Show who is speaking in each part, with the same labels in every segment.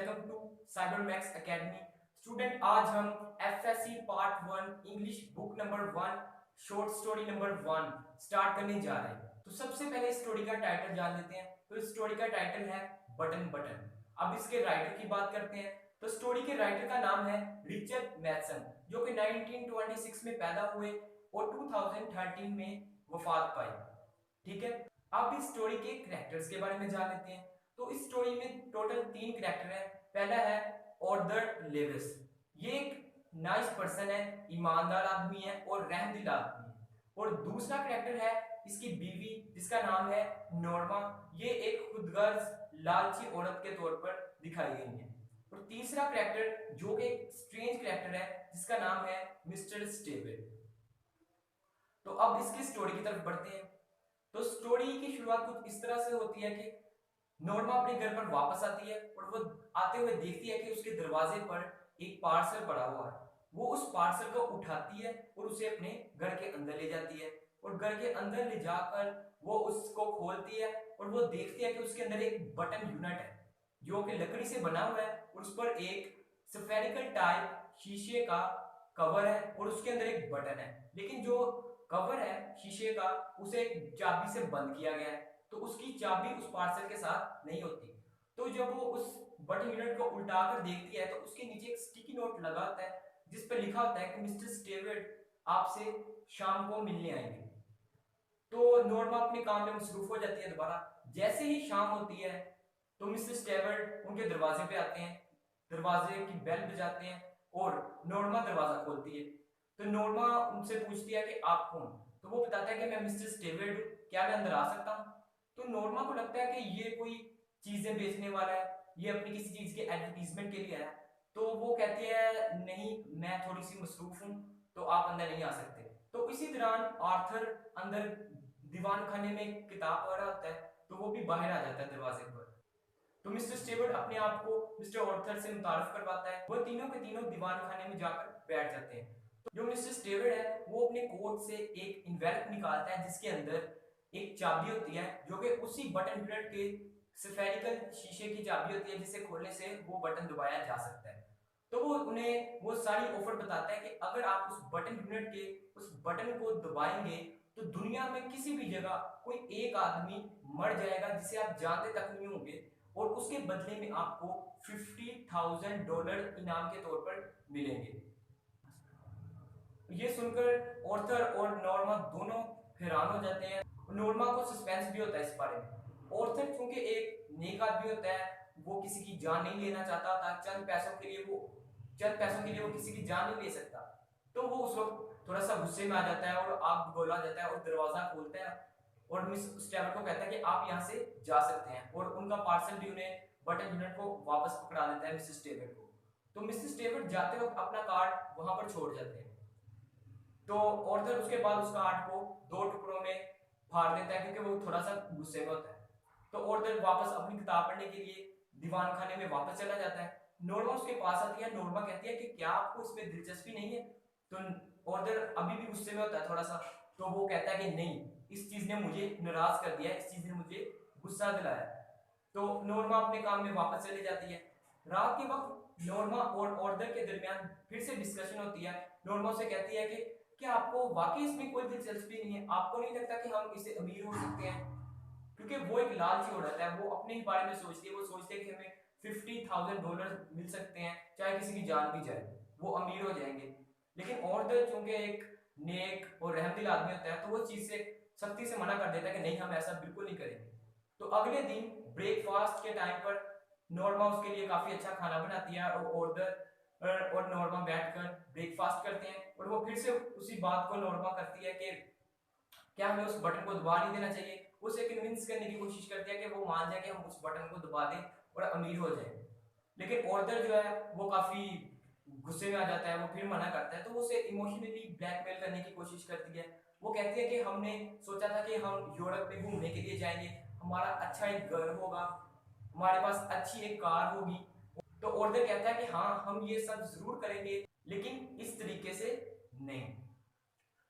Speaker 1: Welcome to Cyber Max Academy. Student, आज हम FSC part 1 English book number 1 short story number 1 start करने जा रहे हैं। तो सबसे पहले इस स्टोरी का टाइटल जान लेते हैं। तो इस स्टोरी का टाइटल है बटन बटन। अब इसके राइटर की बात करते हैं। तो स्टोरी के राइटर का नाम है रिचर्ड मैथसन, जो कि 1926 में पैदा हुए और 2013 में वफात पाई। ठीक है, अब इस स्टोरी के कैरेक्टर्स के बारे में जान लेते हैं। तो इस स्टोरी में टोटल 3 कैरेक्टर है। पहला है ऑर्थर लेविस। ये एक नाइस पर्सन है, ईमानदार आदमी है और रहमदिल आदमी है। और दूसरा कैरेक्टर है इसकी बीवी, जिसका नाम है नॉर्मा। ये एक खुदगर्ज लालची औरत के तौर पर दिखाई गई है। और तीसरा कैरेक्टर जो कि एक स्ट्रेंज कैरेक्टर है, जिसका नाम है मिस्टर स्टेबल। तो अब इसकी स्टोरी की तरफ बढ़ते हैं। तो स्टोरी की शुरुआत कुछ इस तरह से होती है कि नॉर्मा अपने घर पर वापस आती है और वो आते हुए देखती है कि उसके दरवाजे पर एक पार्सल पड़ा हुआ है। वो उस पार्सल को उठाती है और उसे अपने घर के अंदर ले जाती है। और घर के अंदर ले जाकर वो उसको खोलती है और वो देखती है कि उसके अंदर एक बटन यूनिट है, जो कि लकड़ी से बना हुआ है। और उस पर एक स्फेरिकल टाइप शीशे का कवर है और उसके अंदर एक बटन है। लेकिन जो कवर है शीशे का, उसे एक चाबी से बंद किया गया है, तो उसकी चाबी उस पार्सल के साथ नहीं होती। तो जब वो उस बटन यूनिट को उल्टा कर देखती है तो उसके नीचे एक स्टिकी नोट लगा होता है, जिस पर लिखा होता है कि मिस्टर स्टेवर्ट आपसे शाम को मिलने आएंगे। तो नॉर्मा अपने काम में मसरूफ हो जाती है दोबारा। जैसे ही शाम होती है तो मिस्टर स्टेवर्ट उनके दरवाजे पे आते हैं, दरवाजे की बेल बजाते हैं और नॉर्मा दरवाजा खोलती है। तो नॉर्मा उनसे पूछती है कि आप कौन। तो वो बताता है कि मैं मिस्टर स्टेवर्ट हूँ, क्या मैं अंदर आ सकता हूँ। तो नॉर्मा को लगता है कि ये कोई चीजें बेचने वाला है, ये अपनी किसी चीज के एडवर्टीजमेंट के लिए है। तो वो कहती है नहीं, मैं थोड़ी सी मसरूफ हूँ, तो आप अंदर नहीं आ सकते। तो इसी दौरान आर्थर अंदर दीवान खाने में किताब पढ़ रहा होता है, तो वो भी बाहर आ जाता है दरवाजे पर। तो मिस्टर स्टेवर्ट अपने आप को मिस्टर ऑर्थर से मुतारफ करवाता है। वो तीनों के तीनों दीवान खाने में जाकर बैठ जाते हैं। तो जो मिस्टर स्टेवर्ट है वो अपने कोट से एक इन्वेल्प निकालता है, जिसके अंदर एक चाबी होती है, जो कि उसी बटन यूनिट के स्फेरिकल शीशे की चाबी होती है, जिसे खोलने से वो बटन दबाया जा सकता है। तो वो उन्हें वो सारी ऑफर बताता है कि अगर आप उस बटन यूनिट के उस बटन को दबाएंगे तो दुनिया में किसी भी जगह कोई एक आदमी मर जाएगा जिसे आप जानते तक नहीं होंगे, और उसके बदले में आपको $50,000 इनाम के तौर पर मिलेंगे। ये सुनकर ऑर्थर और नॉर्मा दोनों हैरान हो जाते हैं। नॉर्मा को सस्पेंस भी होता है इस बारे में। ऑर्थर चूंकि एक नेक आदमी होता है, वो किसी की जान नहीं लेना चाहता था। चंद पैसों के लिए वो किसी की जान नहीं ले सकता। तो वो उस वक्त थोड़ा सा गुस्से में आ जाता है और आग गोला जाता है और दरवाजा खोलता है और मिस स्टेवर को कहता है कि आप यहाँ से जा सकते हैं। और उनका पार्सल भी उन्हें बटन यूनिट को वापस पकड़ा देता है मिसेस स्टेवर को। तो मिसेस स्टेवर जाते वक्त अपना कार्ड वहां पर छोड़ जाते हैं। तो ऑर्थर उसके बाद उस कार्ड को 2 टुकड़ों में फाड़ देता है, क्योंकि वो थोड़ा सा गुस्से में होता है। तो ऑर्थर वापस अपनी किताब पढ़ने के लिए दीवान खाने में वापस चला जाता है। नॉर्मा उसके पास आती है। नॉर्मा कहती है कि क्या आपको इसमें दिलचस्पी नहीं है। तो ऑर्थर अभी भी गुस्से में होता है थोड़ा सा। तो वो कहता है कि नहीं, इस चीज ने मुझे नाराज कर दिया, इस चीज ने मुझे गुस्सा दिलाया। तो नॉर्मा अपने काम में वापस चली जाती है। रात के वक्त नॉर्मा और ऑर्थर के दरमियान फिर से डिस्कशन होती है। नॉर्मा से कहती है कि क्या आपको वाकई इसमें कोई दिलचस्पी नहीं है? आपको नहीं लगता कि हम इससे अमीर हो सकते हैं? क्योंकि वो एक लालची औरत है, वो अपने ही बारे में सोचती है। वो सोचती है कि हमें $50,000 मिल सकते हैं, चाहे किसी की जान भी जाए, वो अमीर हो जाएंगे। लेकिन औरत चूंकि एक नेक और रहमदिल आदमी होता है, तो वो चीज से सख्ती से मना कर देता है कि नहीं, हम ऐसा बिल्कुल नहीं करेंगे। तो अगले दिन ब्रेकफास्ट के टाइम पर नॉर्मा उसके लिए काफी अच्छा खाना बनाती है और ऑर्डर और नॉर्मा बैठकर ब्रेकफास्ट करते हैं। और वो फिर से उसी बात को नॉर्मा करती है कि क्या हमें उस बटन को दबा नहीं देना चाहिए। उसे कन्विंस करने की कोशिश करती है कि वो मान जाए कि हम उस बटन को दबा दें और अमीर हो जाए। लेकिन ऑर्थर जो है वो काफी गुस्से में आ जाता है। वो फिर मना करता है। तो वो उसे इमोशनली ब्लैकमेल करने की कोशिश करती है। वो कहती है कि हमने सोचा था कि हम यूरोप में घूमने के लिए जाएंगे, हमारा अच्छा एक घर होगा, हमारे पास अच्छी एक कार होगी। तो ऑर्थर कहता है कि हाँ, हम ये सब जरूर करेंगे, लेकिन इस तरीके से नहीं।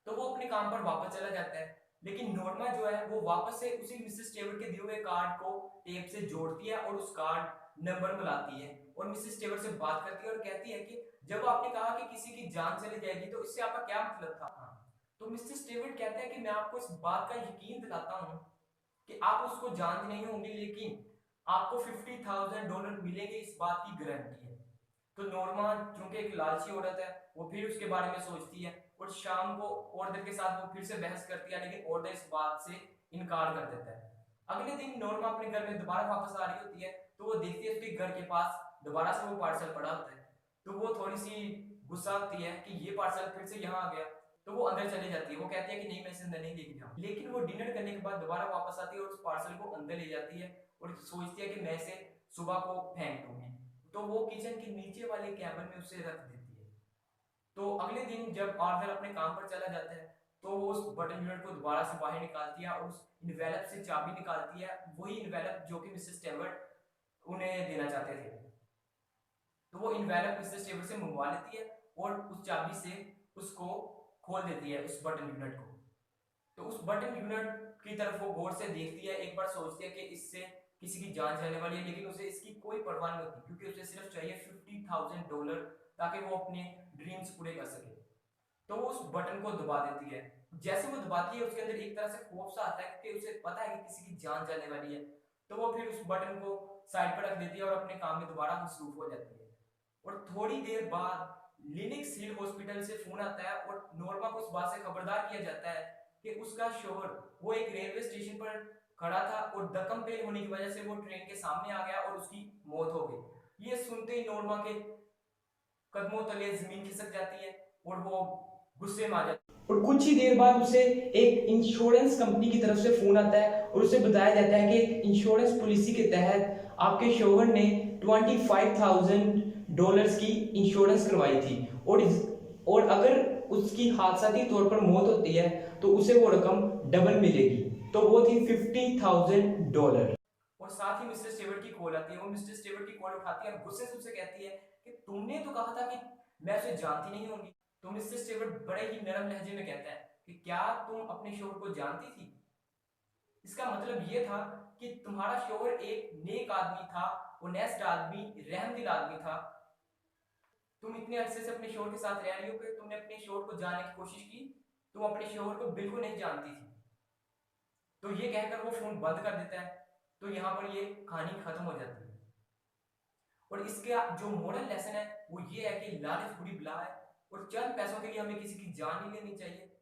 Speaker 1: तो वो अपने काम पर वापस चला जाता है। लेकिन नॉर्मा जो है वो वापस से उसी मिसेस टेबल के दिए हुए कार्ड को टेप से जोड़ती है और उस कार्ड नंबर बुलाती है और मिसेस टेवर से बात करती है और कहती है कि जब आपने कहा कि किसी की जान चली जाएगी तो इससे आपका क्या मतलब था। तो मिसेस टेवर कहते हैं कि मैं आपको इस बात का यकीन दिलाता हूँ कि आप उसको जानते नहीं होंगे, लेकिन आपको $50,000 मिलेंगे, इस बात की गारंटी है। तो नॉर्मा चूंकि एक लालची औरत है, वो फिर उसके बारे में सोचती है और शाम को ऑर्डर के साथ वो फिर से बहस करती है, लेकिन ऑर्डर इस बात से इनकार कर देता है। अगले दिन नॉर्मा अपने घर में दोबारा वापस आ रही होती है, तो वो देखती है उसके घर के पास दोबारा से वो पार्सल पड़ा होता है। तो वो थोड़ी सी गुस्सा आती है कि ये पार्सल फिर से यहाँ आ गया। तो वो अंदर चली जाती है, वो कहती है कि नहीं मैं इसे अंदर नहीं लेके जाऊँ, लेकिन वो डिनर करने के बाद दोबारा वापस आती है और उस पार्सल को अंदर ले जाती है और सोचती है कि मैं इसे सुबह को फेंक दूंगी। तो वो किचन के नीचे वाले कैबिन में उसे रख देती है। तो अगले दिन जब आर्थर अपने काम पर चला जाता है, तो वो उस बटन यूनिट को दोबारा से बाहर निकालती है और उस इन्वेलप से चाबी निकालती है, वही इन्वेलप जो कि मिसेस टेवर्ट उन्हें देना चाहते थे। तो वो इन्वेलप मिसेस टेवर्ट से मंगवा लेती है और उस चाबी से उसको खोल देती है, उस बटन यूनिट को। तो उस बटन यूनिट की तरफ वो गौर से देखती है, एक बार सोचती है कि इससे किसी की जान जाने वाली है, लेकिन उसे इसकी कोई परवाह नहीं होती क्योंकि उसे सिर्फ चाहिए $50,000 ताकि वो अपने ड्रीम्स पूरे कर सके। तो वो उस बटन को दबा देती है। जैसे वो दबाती है उसके अंदर एक तरह से खौफ सा आता है कि उसे पता है कि किसी की जान जाने वाली है। तो वो फिर उस बटन को साइड पर रख देती है और अपने काम में दोबारा मसरूफ हो जाती है। और थोड़ी देर बाद लिनिक्स हिल हॉस्पिटल से फोन आता है और नॉर्मा को इस बात से खबरदार किया जाता है कि उसका शोहर वो एक रेलवे स्टेशन पर खड़ा था और दकम पेल होने की वजह से वो ट्रेन के सामने आ गया और उसकी मौत हो गई। ये सुनते ही नॉर्मा के कदमों तले जमीन खिसक जाती है और वो गुस्से में आ जाती है। और कुछ ही देर बाद उसे एक इंश्योरेंस कंपनी की तरफ से फोन आता है और उसे बताया जाता है कि एक इंश्योरेंस पॉलिसी के तहत आपके शोहर ने $25,000 की इंश्योरेंस करवाई थी और अगर उसकी हादसाती तौर पर मौत होती है तो उसे वो रकम डबल मिलेगी। तो वो थी $50,000। और साथ ही मिस्टर स्टेवर्ट की कॉल आती है, वो मिस्टर स्टेवर्ट की कॉल उठाती है और गुस्से से उसे कहती है कि तुमने तो कहा था कि मैं उसे जानती नहीं होंगी। तो मिस्टर स्टेवर्ट बड़े ही नरम लहजे में कहता है कि क्या तुम अपने शोहर को जानती थी? इसका मतलब ये था कि तुम्हारा शोहर एक नेक आदमी था, ऑनेस्ट आदमी, रहमदिल आदमी था। तुम इतने अरसे से अपने शोहर के साथ रह रही हो कि तुमने अपने शोहर को जानने की कोशिश की, तुम अपने शोहर को बिल्कुल नहीं जानती थी। तो ये कहकर वो फोन बंद कर देता है। तो यहाँ पर ये कहानी खत्म हो जाती है। और इसका जो मोरल लेसन है वो ये है कि लालच बुरी बला है और चंद पैसों के लिए हमें किसी की जान नहीं लेनी चाहिए।